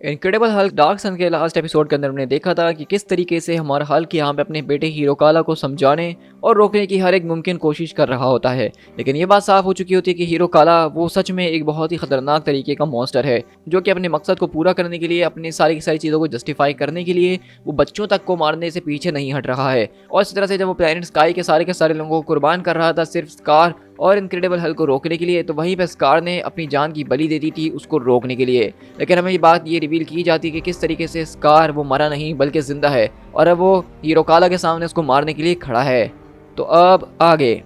Incredible Hulk dark सन के last episode के अंदर हमने देखा था कि किस तरीके से हमारा हल्क यहाँ पे अपने बेटे हीरो काला को समझाने और रोकने की हर एक मुमकिन कोशिश कर रहा होता है। लेकिन ये बात साफ हो चुकी होती है कि हीरो काला वो सच में एक बहुत ही खतरनाक तरीके का मॉन्स्टर है, जो कि अपने मकसद को पूरा करने के लिए, अपनी सारी की सारी चीज़ों को जस्टिफाई करने के लिए वो बच्चों तक को मारने से पीछे नहीं हट रहा है। और इस तरह से जब वो प्लैनेट स्काई के सारे लोगों को कुर्बान कर रहा था सिर्फ स्कार और इनक्रेडिबल हल्क को रोकने के लिए, तो वहीं पर स्कार ने अपनी जान की बलि दे दी थी उसको रोकने के लिए। लेकिन हमें ये रिवील की जाती है कि किस तरीके से स्कार वो मरा नहीं बल्कि जिंदा है और अब वो हीरो काला के सामने उसको मारने के लिए खड़ा है। तो अब आगे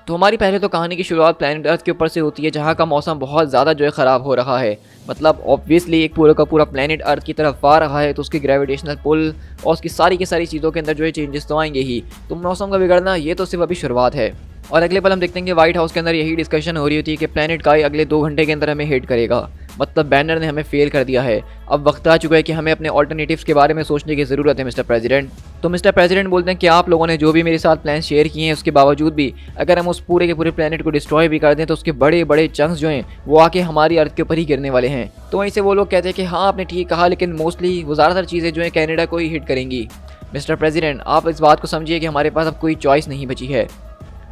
तो हमारी पहले तो कहानी की शुरुआत प्लैनेट अर्थ के ऊपर से होती है, जहाँ का मौसम बहुत ज़्यादा जो है ख़राब हो रहा है। मतलब ऑब्वियसली एक पूरा का पूरा प्लैनेट अर्थ की तरफ आ रहा है, तो उसकी ग्रेविटेशनल पुल और उसकी सारी की सारी चीज़ों के अंदर जो है चेंजेस तो आएंगे ही। तो मौसम का बिगड़ना ये तो सिर्फ अभी शुरुआत है। और अगले पल हम देखते हैं कि व्हाइट हाउस के अंदर यही डिस्कशन हो रही होती है कि प्लैनेट का अगले 2 घंटे के अंदर हमें हिट करेगा। मतलब बैनर ने हमें फेल कर दिया है। अब वक्त आ चुका है कि हमें अपने ऑल्टरनेटिव्स के बारे में सोचने की ज़रूरत है मिस्टर प्रेसिडेंट। तो मिस्टर प्रेसिडेंट बोलते हैं कि आप लोगों ने जो भी मेरे साथ प्लान शेयर किए हैं उसके बावजूद भी अगर हम उस पूरे के पूरे प्लैनेट को डिस्ट्रॉय भी कर दें तो उसके बड़े बड़े चंक्स जो हैं वो आके हमारी अर्थ के ऊपर ही गिरने वाले हैं। तो वहीं से वो लोग कहते हैं कि हाँ आपने ठीक कहा, लेकिन मोस्टली वो ज़्यादातर चीज़ें जो हैं कनाडा को ही हिट करेंगी। मिस्टर प्रेसिडेंट आप इस बात को समझिए कि हमारे पास अब कोई चॉइस नहीं बची है।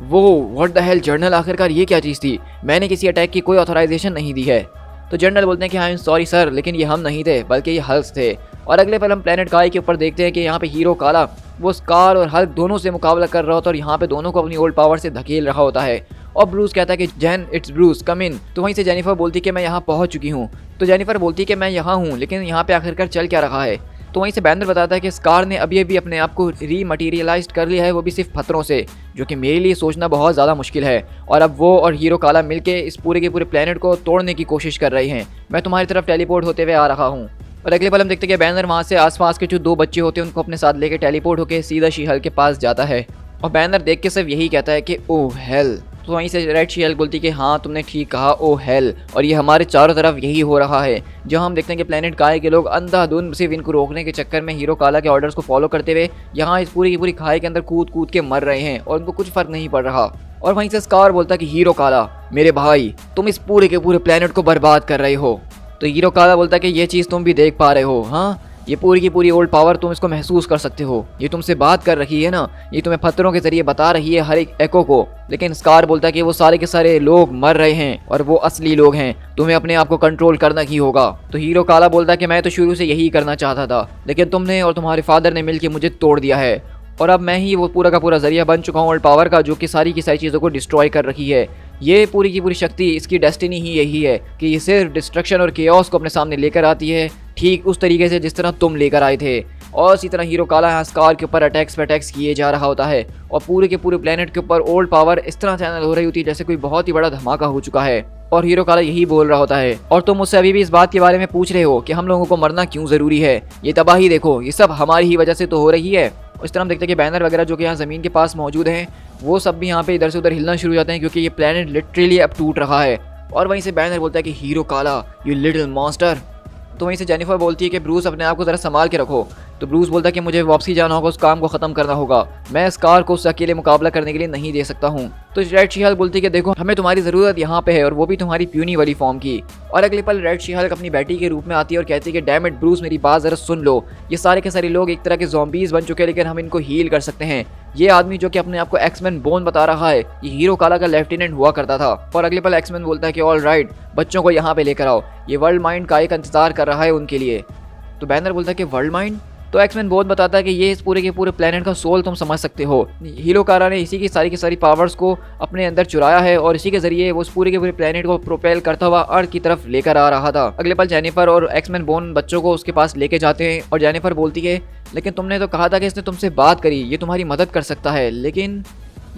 वो व्हाट द हेल जर्नल, आखिरकार ये क्या चीज़ थी? मैंने किसी अटैक की कोई ऑथराइजेशन नहीं दी है। तो जनरल बोलते हैं कि आई एम सॉरी सर, लेकिन ये हम नहीं थे बल्कि ये हल्क थे। और अगले पल हम प्लैनेट काई के ऊपर देखते हैं कि यहाँ पे हीरो काला वो स्कार और हल्क दोनों से मुकाबला कर रहा होता है और यहाँ पे दोनों को अपनी ओल्ड पावर से धकेल रहा होता है। और ब्रूस कहता है कि जेन इट्स ब्रूस कम इन। तो वहीं से जेनिफर बोलती कि मैं यहाँ पहुँच चुकी हूँ। तो जेनिफर बोलती कि मैं यहाँ हूँ, लेकिन यहाँ पे आखिरकार चल क्या रहा है? तो वहीं से बैनर बताता है कि स्कार ने अभी अपने आप को रीमटीरियलाइज कर लिया है, वो भी सिर्फ पत्थरों से, जो कि मेरे लिए सोचना बहुत ज़्यादा मुश्किल है। और अब वो और हीरो काला मिलके इस पूरे के पूरे प्लैनेट को तोड़ने की कोशिश कर रहे हैं। मैं तुम्हारी तरफ टेलीपोर्ट होते हुए आ रहा हूँ। और अगले पल हम देखते हैं कि बैनर वहाँ से आसपास के जो 2 बच्चे होते हैं उनको अपने साथ लेके टेलीपोर्ट होकर सीधा शी-हल्क के पास जाता है। और बैनर देख के सिर्फ यही कहता है कि ओह हेल। तो वहीं से रेड शी-हल्क बोलती कि हाँ तुमने ठीक कहा, ओ हेल। और ये हमारे चारों तरफ यही हो रहा है, जहाँ हम देखते हैं कि प्लैनेट काई के लोग अंधाधुंध सिर्फ इनको रोकने के चक्कर में हीरो काला के ऑर्डर्स को फॉलो करते हुए यहाँ इस पूरी की पूरी खाई के अंदर कूद कूद के मर रहे हैं और उनको कुछ फर्क नहीं पड़ रहा। और वहीं से स्कार बोलता कि हीरो काला मेरे भाई, तुम इस पूरे के पूरे प्लैनेट को बर्बाद कर रहे हो। तो हीरो काला बोलता कि ये चीज़ तुम भी देख पा रहे हो, हाँ ये पूरी की पूरी ओल्ड पावर तुम इसको महसूस कर सकते हो, ये तुमसे बात कर रही है ना, ये तुम्हें पत्थरों के जरिए बता रही है हर एक एको को। लेकिन स्कार बोलता है कि वो सारे के सारे लोग मर रहे हैं और वो असली लोग हैं, तुम्हें अपने आप को कंट्रोल करना ही होगा। तो हीरो काला बोलता है कि मैं तो शुरू से यही करना चाहता था, लेकिन तुमने और तुम्हारे फादर ने मिलकर मुझे तोड़ दिया है और अब मैं ही वो पूरा का पूरा जरिया बन चुका हूँ ओल्ड पावर का, जो कि सारी की सारी चीज़ों को डिस्ट्रॉय कर रखी है। ये पूरी की पूरी शक्ति, इसकी डेस्टिनी ही यही है कि ये सिर्फ डिस्ट्रक्शन और केओस को अपने सामने लेकर आती है, ठीक उस तरीके से जिस तरह तुम लेकर आए थे। और इसी तरह हीरो काला यहाँ स्कार के ऊपर अटैक्स पे अटैक्स किए जा रहा होता है और पूरे के पूरे प्लेनेट के ऊपर ओल्ड पावर इस तरह चैनल हो रही होती है जैसे कोई बहुत ही बड़ा धमाका हो चुका है। और हीरो काला यही बोल रहा होता है, और तुम मुझसे अभी भी इस बात के बारे में पूछ रहे हो कि हम लोगों को मरना क्यों ज़रूरी है? ये तबाही देखो, ये सब हमारी ही वजह से तो हो रही है। इस तरह हम देखते हैं कि बैनर वगैरह जो कि यहाँ ज़मीन के पास मौजूद हैं वो सब भी यहाँ पे इधर से उधर हिलना शुरू हो जाते हैं, क्योंकि ये प्लेनेट लिटरली अब टूट रहा है। और वहीं से बैनर बोलता है कि हीरो काला यू लिटिल मॉन्स्टर। तो वहीं से जेनिफर बोलती है कि ब्रूस अपने आप को ज़रा संभाल के रखो। तो ब्रूस बोलता है कि मुझे वापसी जाना होगा, उस काम को ख़त्म करना होगा, मैं स्कार को उससे अकेले मुकाबला करने के लिए नहीं दे सकता हूँ। तो रेड शी-हल्क बोलती है कि देखो हमें तुम्हारी ज़रूरत यहाँ पे है, और वो भी तुम्हारी प्यूनी वाली फॉर्म की। और अगले पल रेड शी-हल्क अपनी बेटी के रूप में आती है और कहती है कि डैम इट ब्रूस, मेरी बात ज़रा सुन लो, ये सारे के सारे लोग एक तरह के ज़ॉम्बीज़ बन चुके हैं, लेकिन हम इनको हील कर सकते हैं। ये आदमी जो कि अपने आप को एक्समैन बोन बता रहा है, ये हीरो काला का लेफ्टिनेंट हुआ करता था। और अगले पल एक्समैन बोलता है कि ऑल राइट, बच्चों को यहाँ पे लेकर आओ, ये वर्ल्ड माइंड का एक इंतजार कर रहा है उनके लिए। तो बैनर बोलता है कि वर्ल्ड माइंड? तो एक्समैन बहुत बताता है कि ये इस पूरे के पूरे प्लेनेट का सोल तुम समझ सकते हो। हीरो काला ने इसी की सारी पावर्स को अपने अंदर चुराया है और इसी के जरिए वो उस पूरे के पूरे प्लेनेट को प्रोपेल करता हुआ अर्थ की तरफ लेकर आ रहा था। अगले पल जेनिफर और एक्समैन बोन बच्चों को उसके पास लेके जाते हैं और जेनिफर बोलती है लेकिन तुमने तो कहा था कि इसने तुमसे बात करी, ये तुम्हारी मदद कर सकता है। लेकिन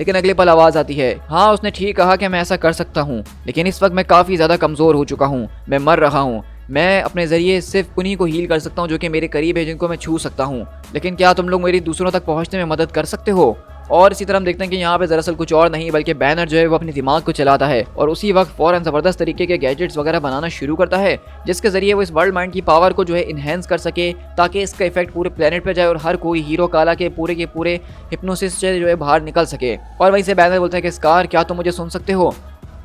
अगले पल आवाज़ आती है, हाँ उसने ठीक कहा कि मैं ऐसा कर सकता हूँ, लेकिन इस वक्त मैं काफ़ी ज़्यादा कमज़ोर हो चुका हूँ, मैं मर रहा हूँ, मैं अपने ज़रिए सिर्फ उन्हीं को हील कर सकता हूँ जो कि मेरे करीब है, जिनको मैं छू सकता हूँ। लेकिन क्या तुम लोग मेरी दूसरों तक पहुँचने में मदद कर सकते हो? और इसी तरह हम देखते हैं कि यहाँ पे दरअसल कुछ और नहीं बल्कि बैनर जो है वो अपने दिमाग को चलाता है और उसी वक्त फौरन ज़बरदस्त तरीके के गैजेट्स वगैरह बनाना शुरू करता है, जिसके जरिए वो इस वर्ल्ड माइंड की पावर को जो है इन्हेंस कर सके, ताकि इसका इफेक्ट पूरे प्लेनेट पे जाए और हर कोई हीरो काला के पूरे हिप्नोसिस से जो है बाहर निकल सके। और वहीं से बैनर बोलता है कि स्कार, क्या तुम मुझे सुन सकते हो?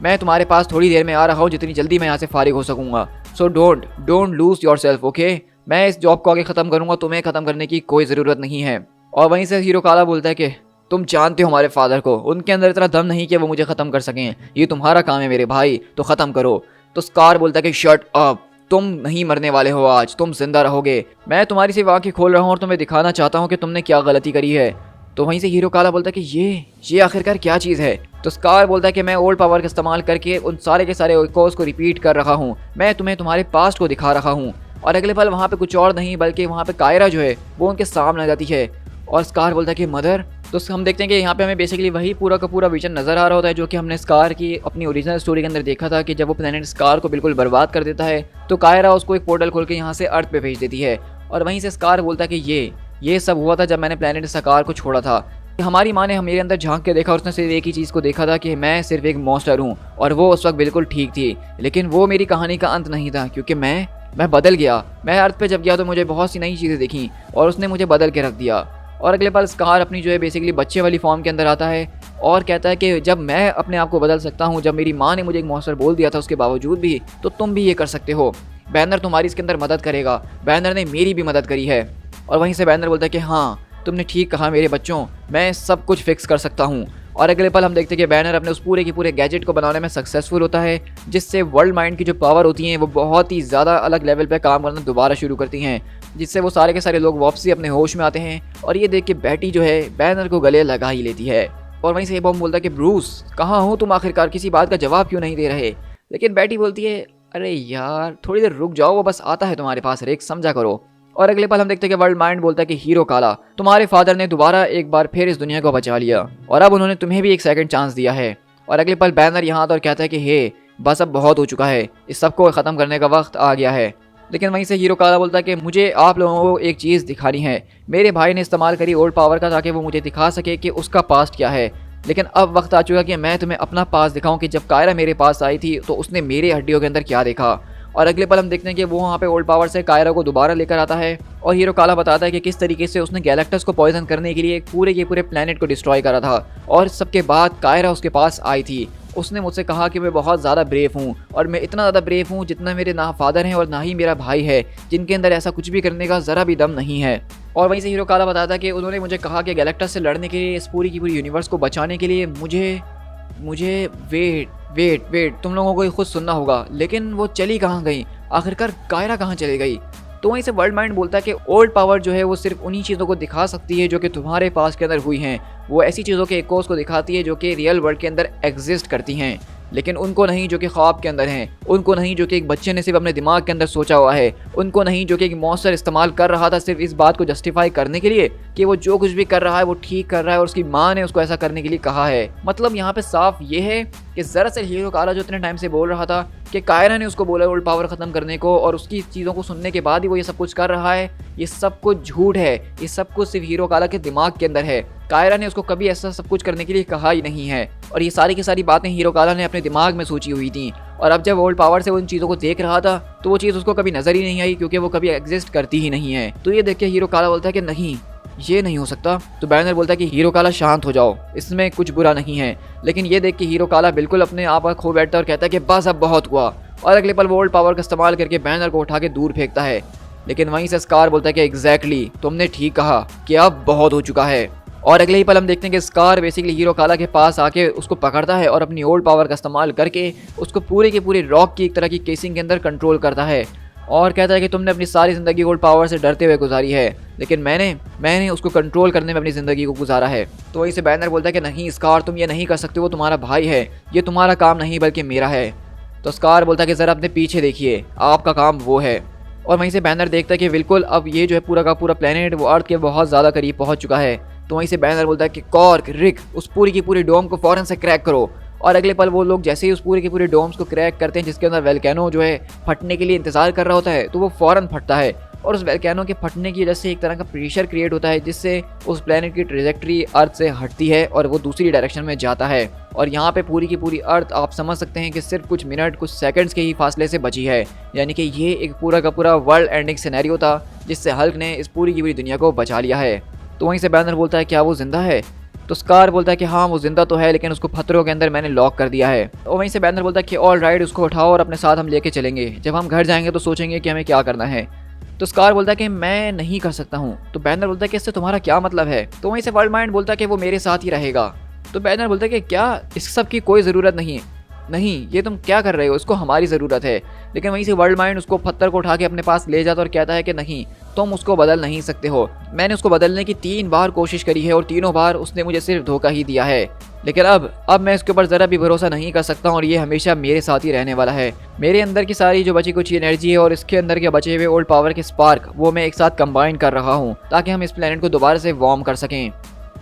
मैं तुम्हारे पास थोड़ी देर में आ रहा हूँ, जितनी जल्दी मैं यहाँ से फारिग हो सकूँगा। So don't lose your self, okay? मैं इस जॉब को आगे ख़त्म करूँगा, तुम्हें ख़त्म करने की कोई ज़रूरत नहीं है। और वहीं से हीरो काला बोलता है कि तुम जानते हो हमारे फादर को, उनके अंदर इतना दम नहीं कि वो मुझे ख़त्म कर सकें। ये तुम्हारा काम है मेरे भाई, तो ख़त्म करो। तो स्कार बोलता है कि शट अप, तुम नहीं मरने वाले हो आज, तुम जिंदा रहोगे। मैं तुम्हारी सिर्फ आंखें खोल रहा हूँ और तुम्हें दिखाना चाहता हूँ कि तुमने क्या गलती करी है। तो वहीं से हीरो काला बोलता है कि ये आखिरकार क्या चीज़ है? तो स्कार बोलता है कि मैं ओल्ड पावर का इस्तेमाल करके उन सारे के सारे इकोस को रिपीट कर रहा हूँ, मैं तुम्हें तुम्हारे पास्ट को दिखा रहा हूँ। और अगले पल वहाँ पे कुछ और नहीं बल्कि वहाँ पे कायरा जो है वो उनके सामने आ जाती है और स्कार बोलता है कि मदर। तो हम देखते हैं कि यहाँ पे हमें बेसिकली वही पूरा का पूरा विजन नज़र आ रहा होता है जो कि हमने स्कार की अपनी ओरिजिनल स्टोरी के अंदर देखा था कि जब वो प्लेनेट स्कार को बिल्कुल बर्बाद कर देता है तो कायरा उसको एक पोर्टल खोल के यहाँ से अर्थ पे भेज देती है। और वहीं से स्कार बोलता है कि ये सब हुआ था जब मैंने प्लेनेट स्कार को छोड़ा था। हमारी माँ ने मेरे अंदर झांक के देखा और उसने सिर्फ एक ही चीज़ को देखा था कि मैं सिर्फ एक मॉन्स्टर हूँ, और वो उस वक्त बिल्कुल ठीक थी। लेकिन वो मेरी कहानी का अंत नहीं था, क्योंकि मैं बदल गया। मैं अर्थ पे जब गया तो मुझे बहुत सी नई चीज़ें दिखी और उसने मुझे बदल के रख दिया। और अगले पल स्कार अपनी जो है बेसिकली बच्चे वाली फॉर्म के अंदर आता है और कहता है कि जब मैं अपने आप को बदल सकता हूँ, जब मेरी माँ ने मुझे एक मॉन्स्टर बोल दिया था उसके बावजूद भी, तो तुम भी ये कर सकते हो। बैनर तुम्हारी इसके अंदर मदद करेगा, बैनर ने मेरी भी मदद करी है। और वहीं से बैनर बोलता है कि हाँ, तुमने ठीक कहा मेरे बच्चों, मैं सब कुछ फिक्स कर सकता हूँ। और अगले पल हम देखते हैं कि बैनर अपने उस पूरे के पूरे गैजेट को बनाने में सक्सेसफुल होता है, जिससे वर्ल्ड माइंड की जो पावर होती हैं वो बहुत ही ज़्यादा अलग लेवल पे काम करना दोबारा शुरू करती हैं, जिससे वो सारे के सारे लोग वापसी अपने होश में आते हैं। और ये देख के बैटी जो है बैनर को गले लगा ही लेती है। और वहीं से बॉम बोलता है कि ब्रूस, कहाँ हो तुम आखिरकार, किसी बात का जवाब क्यों नहीं दे रहे? लेकिन बैटी बोलती है, अरे यार थोड़ी देर रुक जाओ, वो बस आता है तुम्हारे पास, रेक समझा करो। और अगले पल हम देखते हैं कि वर्ल्ड माइंड बोलता है कि हीरो काला, तुम्हारे फादर ने दोबारा एक बार फिर इस दुनिया को बचा लिया और अब उन्होंने तुम्हें भी एक सेकंड चांस दिया है। और अगले पल बैनर यहाँ आता और कहता है कि हे बस अब बहुत हो चुका है, इस सबको ख़त्म करने का वक्त आ गया है। लेकिन वहीं से हीरो काला बोलता है कि मुझे आप लोगों को एक चीज़ दिखानी है। मेरे भाई ने इस्तेमाल करी ओल्ड पावर का ताकि वो मुझे दिखा सके कि उसका पास्ट क्या है, लेकिन अब वक्त आ चुका कि मैं तुम्हें अपना पास्ट दिखाऊं कि जब कायरा मेरे पास आई थी तो उसने मेरे हड्डियों के अंदर क्या देखा। और अगले पल हम देखते हैं कि वो वहाँ पे ओल्ड पावर से कायरा को दोबारा लेकर आता है और हीरो काला बताता है कि किस तरीके से उसने गैलेक्टस को पॉइजन करने के लिए पूरे के पूरे प्लेनेट को डिस्ट्रॉय करा था। और सबके बाद कायरा उसके पास आई थी, उसने मुझसे कहा कि मैं बहुत ज़्यादा ब्रेव हूँ और मैं इतना ज़्यादा ब्रेव हूँ जितना मेरे ना फादर हैं और ना ही मेरा भाई है, जिनके अंदर ऐसा कुछ भी करने का ज़रा भी दम नहीं है। और वहीं से हीरो काला बताता है कि उन्होंने मुझे कहा कि गैलेक्टस से लड़ने के लिए, इस पूरी की पूरी यूनिवर्स को बचाने के लिए मुझे वेट तुम लोगों को ही खुद सुनना होगा। लेकिन वो चली कहाँ गई, आखिरकार कायरा कहाँ चली गई? तो वहीं से वर्ल्ड माइंड बोलता है कि ओल्ड पावर जो है वो सिर्फ उन्हीं चीज़ों को दिखा सकती है जो कि तुम्हारे पास के अंदर हुई हैं। वो ऐसी चीज़ों के इकोस को दिखाती है जो कि रियल वर्ल्ड के अंदर एग्जिस्ट करती हैं, लेकिन उनको नहीं जो कि ख्वाब के अंदर हैं, उनको नहीं जो कि एक बच्चे ने सिर्फ अपने दिमाग के अंदर सोचा हुआ है, उनको नहीं जो कि एक मॉन्स्टर इस्तेमाल कर रहा था सिर्फ इस बात को जस्टिफाई करने के लिए कि वो जो कुछ भी कर रहा है वो ठीक कर रहा है और उसकी माँ ने उसको ऐसा करने के लिए कहा है। मतलब यहाँ पे साफ ये है कि दरअसल हीरो काला जो इतने टाइम से बोल रहा था कि कायरा ने उसको बोला ओल्ड पावर ख़त्म करने को और उसकी चीज़ों को सुनने के बाद ही वो ये सब कुछ कर रहा है, ये सब कुछ झूठ है। ये सब कुछ सिर्फ हीरो काला के दिमाग के अंदर है। कायरा ने उसको कभी ऐसा सब कुछ करने के लिए कहा ही नहीं है और ये सारी की सारी बातें हीरो काला ने अपने दिमाग में सोची हुई थी। और अब जब ओल्ड पावर से वो उन चीज़ों को देख रहा था तो वो चीज़ उसको कभी नज़र ही नहीं आई, क्योंकि वो कभी एग्जिस्ट करती ही नहीं है। तो ये देख के हीरो काला बोलता है कि नहीं, ये नहीं हो सकता। तो बैनर बोलता है कि हीरो काला शांत हो जाओ, इसमें कुछ बुरा नहीं है। लेकिन ये देख के हीरो काला बिल्कुल अपने आप खो बैठता है और कहता है कि बस अब बहुत हुआ। और अगले पल वो ओल्ड पावर का इस्तेमाल करके बैनर को उठा के दूर फेंकता है। लेकिन वहीं से स्कार बोलता है कि एग्जैक्टली तुमने ठीक कहा कि अब बहुत हो चुका है। और अगले ही पल हम देखते हैं कि स्कार बेसिकली हीरो काला के पास आके उसको पकड़ता है और अपनी ओल्ड पावर का इस्तेमाल करके उसको पूरे के पूरे रॉक की एक तरह की केसिंग के अंदर कंट्रोल करता है और कहता है कि तुमने अपनी सारी ज़िंदगी ओल्ड पावर से डरते हुए गुजारी है, लेकिन मैंने उसको कंट्रोल करने में अपनी ज़िंदगी को गुजारा है। तो वहीं से बैनर बोलता है कि नहीं स्कार, तुम ये नहीं कर सकते, वो तुम्हारा भाई है, ये तुम्हारा काम नहीं बल्कि मेरा है। तो स्कार बोलता है कि ज़रा अपने पीछे देखिए, आपका काम वो है। और वहीं से बैनर देखता है कि बिल्कुल अब ये जो है पूरा का पूरा प्लेनेट वो अर्थ के बहुत ज़्यादा करीब पहुँच चुका है। तो वहीं से बैनर बोलता है कि कॉर्क, रिक, उस पूरी की पूरी डोम को फ़ौरन से क्रैक करो। और अगले पल वो लोग जैसे ही उस पूरे के पूरे डोम्स को क्रैक करते हैं जिसके अंदर वेल्केनो जो है फटने के लिए इंतज़ार कर रहा होता है, तो वो फ़ौरन फटता है और उस वोल्केनो के फटने की वजह से एक तरह का प्रेशर क्रिएट होता है जिससे उस प्लेनेट की ट्रेजेक्ट्री अर्थ से हटती है और वो दूसरी डायरेक्शन में जाता है। और यहाँ पे पूरी की पूरी अर्थ आप समझ सकते हैं कि सिर्फ कुछ मिनट कुछ सेकंड्स के ही फासले से बची है। यानी कि ये एक पूरा का पूरा वर्ल्ड एंडिंग सिनेरियो था जिससे हल्क ने इस पूरी की पूरी दुनिया को बचा लिया है। तो वहीं से बैनर बोलता है क्या वो जिंदा है? तो स्कार बोलता है कि हाँ वो जिंदा तो है लेकिन उसको पत्थरों के अंदर मैंने लॉक कर दिया है। और वहीं से बैनर बोलता है कि ऑल राइट, उसको उठाओ और अपने साथ हम लेके चलेंगे। जब हम घर जाएंगे तो सोचेंगे कि हमें क्या करना है। तो स्कार बोलता है कि मैं नहीं कर सकता हूँ। तो बैनर बोलता है कि इससे तुम्हारा क्या मतलब है? तो वहीं से वर्ल्ड माइंड बोलता है कि वो मेरे साथ ही रहेगा। तो बैनर बोलता है कि क्या इस सब की कोई ज़रूरत नहीं है? नहीं, ये तुम क्या कर रहे हो, इसको हमारी ज़रूरत है। लेकिन वहीं से वर्ल्ड माइंड उसको पत्थर को उठा के अपने पास ले जाता और कहता है कि नहीं, तुम उसको बदल नहीं सकते हो। मैंने उसको बदलने की 3 बार कोशिश करी है और तीनों बार उसने मुझे सिर्फ धोखा ही दिया है। लेकिन अब मैं इसके ऊपर ज़रा भी भरोसा नहीं कर सकता और ये हमेशा मेरे साथ ही रहने वाला है। मेरे अंदर की सारी जो बची कुछ एनर्जी है और इसके अंदर के बचे हुए ओल्ड पावर के स्पार्क वो मैं एक साथ कंबाइन कर रहा हूँ ताकि हम इस प्लेनेट को दोबारा से वार्म कर सकें।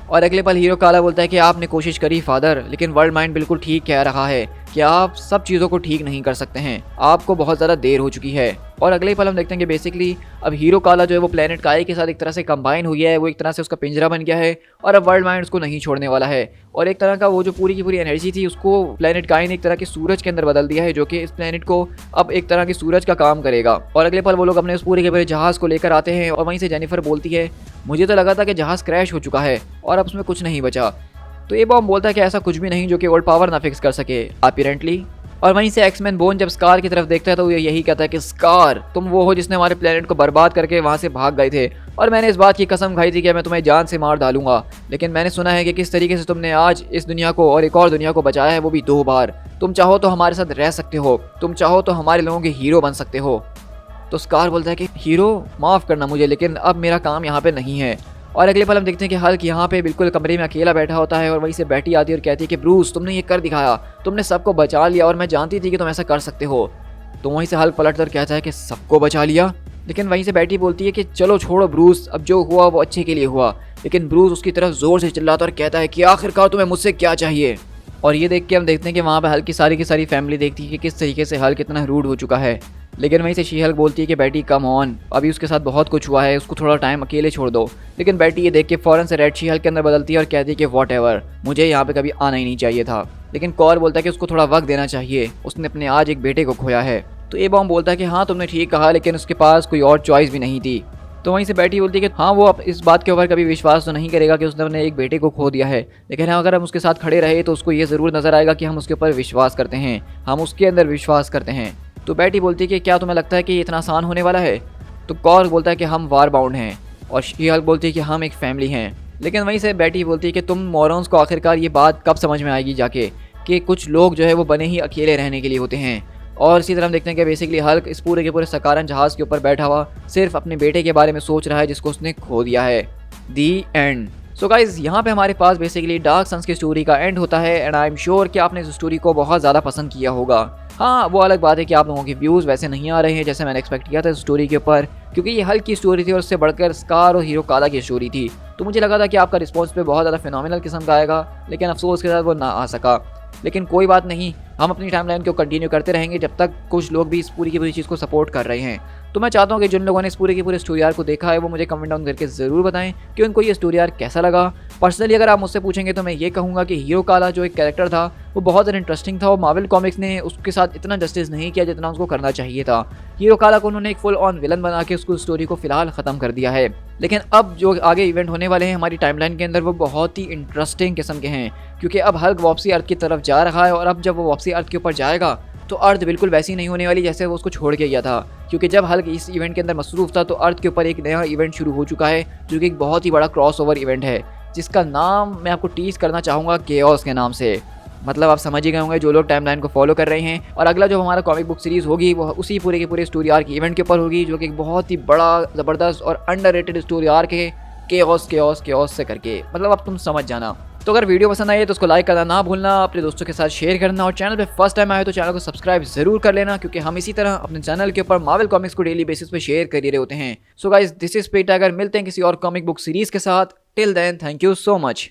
और अगले पल हीरो काला बोलता है कि आपने कोशिश करी फादर, लेकिन वर्ल्ड माइंड बिल्कुल ठीक कह रहा है कि आप सब चीज़ों को ठीक नहीं कर सकते हैं, आपको बहुत ज़्यादा देर हो चुकी है। और अगले पल हम देखते हैं कि बेसिकली अब हीरो काला जो है वो प्लेनेट काई के साथ एक तरह से कंबाइन हो गया है, वो एक तरह से उसका पिंजरा बन गया है और अब वर्ल्ड माइंड उसको नहीं छोड़ने वाला है। और एक तरह का वो जो पूरी की पूरी एनर्जी थी उसको प्लेनेट काई ने एक तरह के सूरज के अंदर बदल दिया है, जो कि इस प्लेनेट को अब एक तरह की सूरज का काम करेगा। और अगले पल वो लोग अपने उस पूरे के पूरे जहाज़ को लेकर आते हैं और वहीं से जेनिफर बोलती है मुझे तो लगा था कि जहाज़ क्रैश हो चुका है और अब उसमें कुछ नहीं बचा। तो ये बॉम्ब बोलता है कि ऐसा कुछ भी नहीं जो कि ओल्ड पावर ना फिक्स कर सके अपीरेंटली। और वहीं से एक्समैन बोन जब स्कार की तरफ देखता है तो वो यही कहता है कि स्कार, तुम वो हो जिसने हमारे प्लेनेट को बर्बाद करके वहाँ से भाग गए थे और मैंने इस बात की कसम खाई थी कि मैं तुम्हें जान से मार डालूंगा। लेकिन मैंने सुना है कि किस तरीके से तुमने आज इस दुनिया को और एक और दुनिया को बचाया है, वो भी 2 बार। तुम चाहो तो हमारे साथ रह सकते हो, तुम चाहो तो हमारे लोगों के हीरो बन सकते हो। तो स्कार बोलता है कि हीरो माफ़ करना मुझे, लेकिन अब मेरा काम यहाँ पे नहीं है। और अगले पल हम देखते हैं कि हल्क यहाँ पे बिल्कुल कमरे में अकेला बैठा होता है और वहीं से बैटी आती है और कहती है कि ब्रूस, तुमने ये कर दिखाया, तुमने सबको बचा लिया और मैं जानती थी कि तुम ऐसा कर सकते हो। तो वहीं से हल्क पलट कर कहता है कि सबको बचा लिया। लेकिन वहीं से बैटी बोलती है कि चलो छोड़ो ब्रूस, अब जो हुआ वो अच्छे के लिए हुआ। लेकिन ब्रूस उसकी तरफ जोर से चिल्लाता और कहता है कि आखिरकार तुम्हें मुझसे क्या चाहिए। और ये देख के हम देखते हैं कि वहाँ पे हल्क की सारी फैमिली देखती है कि किस तरीके से हल्क इतना रूड हो चुका है। लेकिन वहीं से शी हल्क बोलती है कि बैटी कम ऑन, अभी उसके साथ बहुत कुछ हुआ है, उसको थोड़ा टाइम अकेले छोड़ दो। लेकिन बैटी ये देख के फ़ौरन से रेड शी हल्क के अंदर बदलती है और कहती है कि वॉट एवर, मुझे यहाँ पे कभी आना ही नहीं चाहिए था। लेकिन कॉर बोलता है कि उसको थोड़ा वक्त देना चाहिए, उसने अपने आज एक बेटे को खोया है। तो ए बॉम्ब बोलता है कि हाँ तुमने ठीक कहा, लेकिन उसके पास कोई और चॉइस भी नहीं थी। तो वहीं से बैटी बोलती है कि हाँ वो इस बात के ऊपर कभी विश्वास तो नहीं करेगा कि उसने अपने एक बेटे को खो दिया है, लेकिन अगर हम उसके साथ खड़े रहे तो उसको ये ज़रूर नज़र आएगा कि हम उसके ऊपर विश्वास करते हैं, हम उसके अंदर विश्वास करते हैं। तो बैटी बोलती है कि क्या तुम्हें लगता है कि ये इतना आसान होने वाला है? तो कॉर बोलता है कि हम वार बाउंड हैं और शी हल्क बोलती है कि हम एक फैमिली हैं। लेकिन वहीं से बैटी बोलती है कि तुम मॉरॉन्स को आखिरकार ये बात कब समझ में आएगी जाके कि कुछ लोग जो है वो बने ही अकेले रहने के लिए होते हैं। और इसी तरह हम देखते हैं कि बेसिकली हल्क इस पूरे के पूरे सकारन जहाज़ के ऊपर बैठा हुआ सिर्फ अपने बेटे के बारे में सोच रहा है जिसको उसने खो दिया है। दी एंड। सो गाइज यहाँ पे हमारे पास बेसिकली डार्क सन्स की स्टोरी का एंड होता है एंड आई एम श्योर कि आपने इस स्टोरी को बहुत ज़्यादा पसंद किया होगा। हाँ वो अलग बात है कि आप लोगों के व्यूज़ वैसे नहीं आ रहे हैं जैसे मैंने एक्सपेक्ट किया था इस स्टोरी के ऊपर, क्योंकि ये हल्क की स्टोरी थी और उससे बढ़कर स्कार और हीरो काला की स्टोरी थी। तो मुझे लगा था कि आपका रिस्पॉन्स पे बहुत ज़्यादा फिनोमिनल किस्म का आएगा, लेकिन अफसोस के साथ वो ना आ सका। लेकिन कोई बात नहीं, हम अपनी टाइमलाइन को कंटिन्यू करते रहेंगे जब तक कुछ लोग भी इस पूरी की पूरी चीज़ को सपोर्ट कर रहे हैं। तो मैं चाहता हूँ कि जिन लोगों ने इस पूरे की पूरे स्टोरी आर्क को देखा है वो मुझे कमेंट डाउन करके ज़रूर बताएं कि उनको ये स्टोरी आर्क कैसा लगा। पर्सनली अगर आप मुझसे पूछेंगे तो मैं ये कहूँगा कि हीरो काला जो एक कैरेक्टर था वो बहुत ज़्यादा इंटरेस्टिंग था और मार्वल कॉमिक्स ने उसके साथ इतना जस्टिस नहीं किया जितना उसको करना चाहिए था। हीरो काला को उन्होंने एक फुल ऑन विलन बना के उसको स्टोरी को फिलहाल ख़त्म कर दिया है। लेकिन अब जो आगे इवेंट होने वाले हैं हमारी टाइमलाइन के अंदर वो बहुत ही इंटरेस्टिंग किस्म के हैं, क्योंकि अब हल्क वापसी अर्थ की तरफ जा रहा है और अब जब वो वापसी अर्थ के ऊपर जाएगा तो अर्थ बिल्कुल वैसी नहीं होने वाली जैसे वो उसको छोड़ के गया था। क्योंकि जब हल्क इस इवेंट के अंदर मसरूफ़ था तो अर्थ के ऊपर एक नया इवेंट शुरू हो चुका है जो कि एक बहुत ही बड़ा क्रॉस ओवर इवेंट है, जिसका नाम मैं आपको टीज करना चाहूँगा केओस के नाम से। मतलब आप समझ ही गए होंगे जो लोग टाइमलाइन को फॉलो कर रहे हैं। और अगला जो हमारा कॉमिक बुक सीरीज़ होगी वो उसी पूरे के पूरे स्टोरी आर्क इवेंट के ऊपर होगी, जो कि एक बहुत ही बड़ा ज़बरदस्त और अंडररेटेड स्टोरी आर्क है, केओस से करके। मतलब अब तुम समझ जाना। तो अगर वीडियो पसंद आई तो उसको लाइक करना ना भूलना, अपने दोस्तों के साथ शेयर करना और चैनल पे फर्स्ट टाइम आए तो चैनल को सब्सक्राइब जरूर कर लेना, क्योंकि हम इसी तरह अपने चैनल के ऊपर मार्वल कॉमिक्स को डेली बेसिस पे शेयर कर ही रहे होते हैं। So guys this is pet tiger, मिलते हैं किसी और कॉमिक बुक सीरीज के साथ। Till then thank you so much.